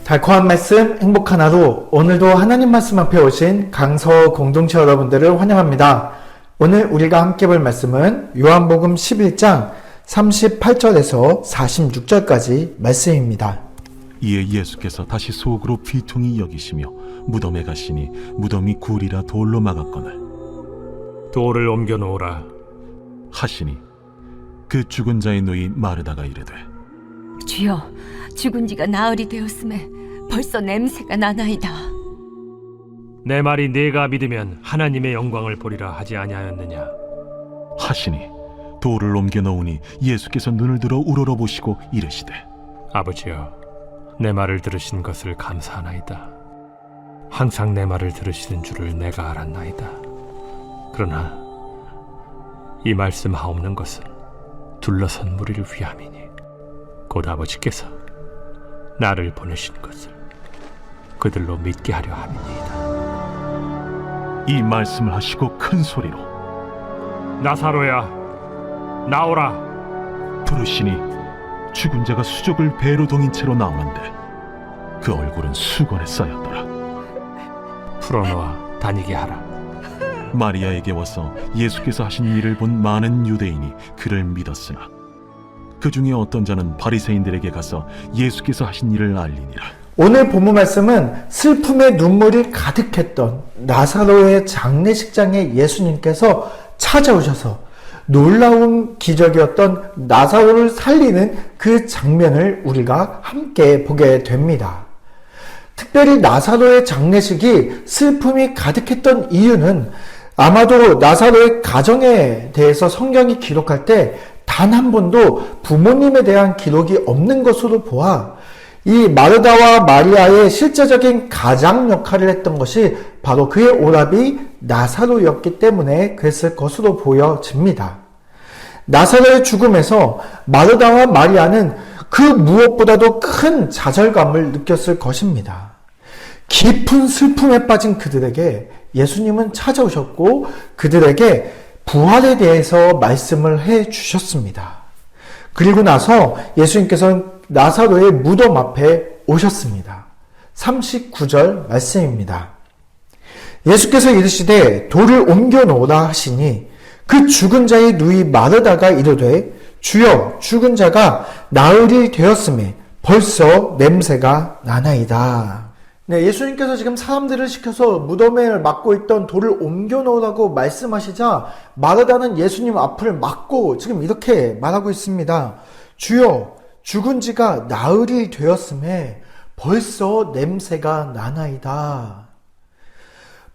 달콤한 말씀, 행복한 하루. 오늘도 하나님 말씀 앞에 오신 강서 공동체 여러분들을 환영합니다. 오늘 우리가 함께 볼 말씀은 요한복음 11장 38절에서 46절까지 말씀입니다. 이에 예수께서 다시 속으로 비통히 여기시며 무덤에 가시니 무덤이 굴이라 돌로 막았거늘 돌을 옮겨 놓으라 하시니 그 죽은 자의 누이 마르다가 이르되 주여, 죽은 지가 나흘이 되었음에 벌써 냄새가 나나이다. 내 말이 네가 믿으면 하나님의 영광을 보리라 하지 아니하였느냐. 하시니 돌을 옮겨 놓으니 예수께서 눈을 들어 우러러보시고 이르시되 아버지여, 내 말을 들으신 것을 감사하나이다. 항상 내 말을 들으시는 줄을 내가 알았나이다. 그러나 이 말씀 하옵는 것은 둘러선 무리를 위함이니 곧 아버지께서 나를 보내신 것을 그들로 믿게 하려 함이니이다. 이 말씀을 하시고 큰 소리로 나사로야, 나오라. 부르시니 죽은 자가 수족을 배로 동인 채로 나오는데 그 얼굴은 수건에 쌓였더라. 풀어놓아 다니게 하라. 마리아에게 와서 예수께서 하신 일을 본 많은 유대인이 그를 믿었으나 그 중에 어떤 자는 바리새인들에게 가서 예수께서 하신 일을 알리니라. 오늘 본문 말씀은 슬픔의 눈물이 가득했던 나사로의 장례식장에 예수님께서 찾아오셔서 놀라운 기적이었던 나사로를 살리는 그 장면을 우리가 함께 보게 됩니다. 특별히 나사로의 장례식이 슬픔이 가득했던 이유는 아마도 나사로의 가정에 대해서 성경이 기록할 때 단 한 번도 부모님에 대한 기록이 없는 것으로 보아 이 마르다와 마리아의 실제적인 가장 역할을 했던 것이 바로 그의 오라비 나사로였기 때문에 그랬을 것으로 보여집니다. 나사로의 죽음에서 마르다와 마리아는 그 무엇보다도 큰 좌절감을 느꼈을 것입니다. 깊은 슬픔에 빠진 그들에게 예수님은 찾아오셨고 그들에게 부활에 대해서 말씀을 해 주셨습니다. 그리고 나서 예수님께서는 나사로의 무덤 앞에 오셨습니다. 39절 말씀입니다. 예수께서 이르시되 돌을 옮겨 놓으라 하시니 그 죽은 자의 누이 마르다가 이르되 주여, 죽은 자가 나흘이 되었음에 벌써 냄새가 나나이다. 네, 예수님께서 지금 사람들을 시켜서 무덤에 막고 있던 돌을 옮겨 놓으라고 말씀하시자 마르다는 예수님 앞을 막고 지금 이렇게 말하고 있습니다. 주여, 죽은 지가 나흘이 되었음에 벌써 냄새가 나나이다.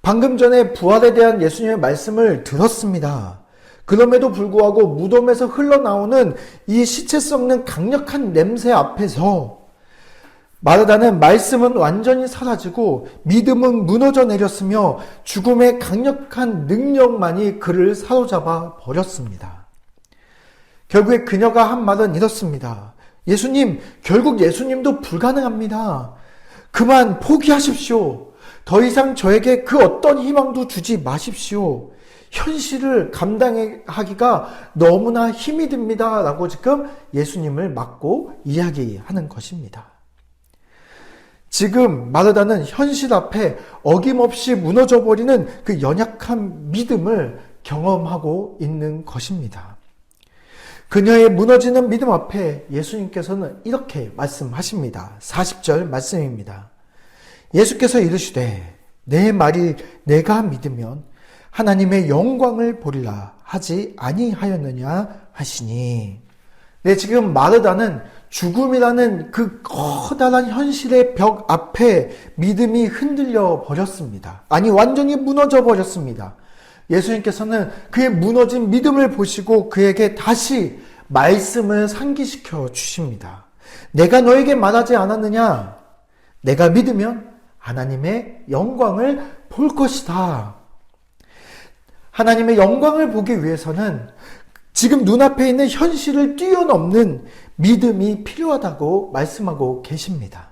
방금 전에 부활에 대한 예수님의 말씀을 들었습니다. 그럼에도 불구하고 무덤에서 흘러나오는 이 시체 썩는 강력한 냄새 앞에서 마르다는 말씀은 완전히 사라지고 믿음은 무너져 내렸으며 죽음의 강력한 능력만이 그를 사로잡아 버렸습니다. 결국에 그녀가 한 말은 이렇습니다. 예수님, 결국 예수님도 불가능합니다. 그만 포기하십시오. 더 이상 저에게 그 어떤 희망도 주지 마십시오. 현실을 감당하기가 너무나 힘이 듭니다. 라고 지금 예수님을 막고 이야기하는 것입니다. 지금 마르다는 현실 앞에 어김없이 무너져버리는 그 연약한 믿음을 경험하고 있는 것입니다. 그녀의 무너지는 믿음 앞에 예수님께서는 이렇게 말씀하십니다. 40절 말씀입니다. 예수께서 이르시되 내 말이 내가 믿으면 하나님의 영광을 보리라 하지 아니하였느냐 하시니. 네, 지금 마르다는 죽음이라는 그 커다란 현실의 벽 앞에 믿음이 흔들려 버렸습니다. 아니, 완전히 무너져 버렸습니다. 예수님께서는 그의 무너진 믿음을 보시고 그에게 다시 말씀을 상기시켜 주십니다. 내가 너에게 말하지 않았느냐? 내가 믿으면 하나님의 영광을 볼 것이다. 하나님의 영광을 보기 위해서는 지금 눈앞에 있는 현실을 뛰어넘는 믿음이 필요하다고 말씀하고 계십니다.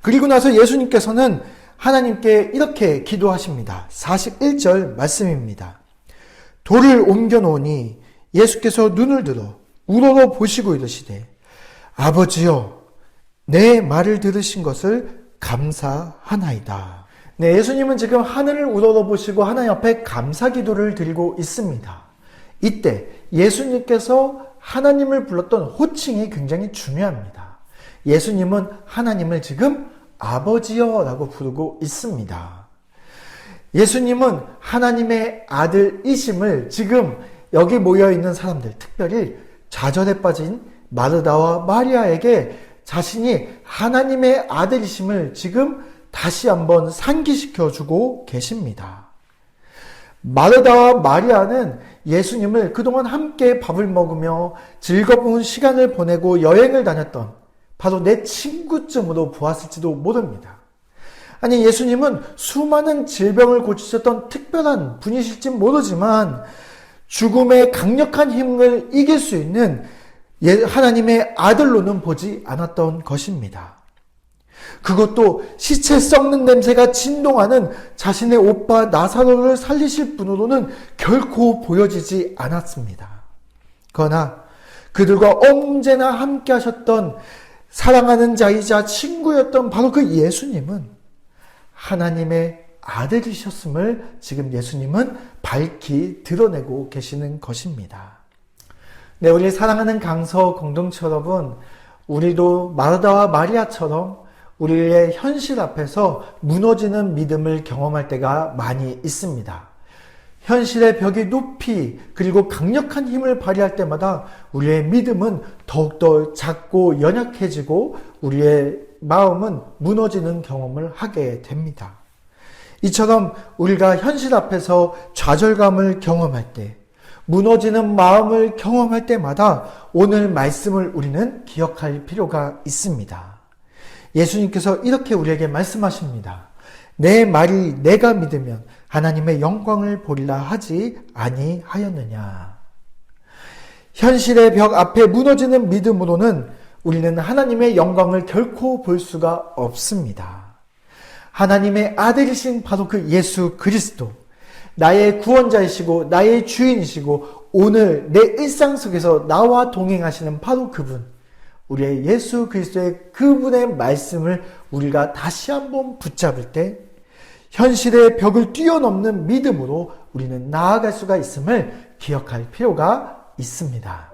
그리고 나서 예수님께서는 하나님께 이렇게 기도하십니다. 41절 말씀입니다. 돌을 옮겨 놓으니 예수께서 눈을 들어 우러러 보시고 이르시되 아버지여 내 말을 들으신 것을 감사하나이다. 네, 예수님은 지금 하늘을 우러러보시고 하나님 앞에 감사 기도를 드리고 있습니다. 이때 예수님께서 하나님을 불렀던 호칭이 굉장히 중요합니다. 예수님은 하나님을 지금 아버지여 라고 부르고 있습니다. 예수님은 하나님의 아들이심을 지금 여기 모여있는 사람들, 특별히 좌절에 빠진 마르다와 마리아에게 자신이 하나님의 아들이심을 지금 다시 한번 상기시켜주고 계십니다. 마르다와 마리아는 예수님을 그동안 함께 밥을 먹으며 즐거운 시간을 보내고 여행을 다녔던 바로 내 친구쯤으로 보았을지도 모릅니다. 아니, 예수님은 수많은 질병을 고치셨던 특별한 분이실지 모르지만 죽음의 강력한 힘을 이길 수 있는 하나님의 아들로는 보지 않았던 것입니다. 그것도 시체 썩는 냄새가 진동하는 자신의 오빠 나사로를 살리실 분으로는 결코 보여지지 않았습니다. 그러나 그들과 언제나 함께 하셨던 사랑하는 자이자 친구였던 바로 그 예수님은 하나님의 아들이셨음을 지금 예수님은 밝히 드러내고 계시는 것입니다. 네, 우리 사랑하는 강서 공동체 여러분, 우리도 마르다와 마리아처럼 우리의 현실 앞에서 무너지는 믿음을 경험할 때가 많이 있습니다. 현실의 벽이 높이 그리고 강력한 힘을 발휘할 때마다 우리의 믿음은 더욱더 작고 연약해지고 우리의 마음은 무너지는 경험을 하게 됩니다. 이처럼 우리가 현실 앞에서 좌절감을 경험할 때, 무너지는 마음을 경험할 때마다 오늘 말씀을 우리는 기억할 필요가 있습니다. 예수님께서 이렇게 우리에게 말씀하십니다. 내 말이 내가 믿으면 하나님의 영광을 보리라 하지 아니하였느냐. 현실의 벽 앞에 무너지는 믿음으로는 우리는 하나님의 영광을 결코 볼 수가 없습니다. 하나님의 아들이신 바로 그 예수 그리스도, 나의 구원자이시고 나의 주인이시고 오늘 내 일상 속에서 나와 동행하시는 바로 그분, 우리의 예수 그리스도의 그분의 말씀을 우리가 다시 한번 붙잡을 때 현실의 벽을 뛰어넘는 믿음으로 우리는 나아갈 수가 있음을 기억할 필요가 있습니다.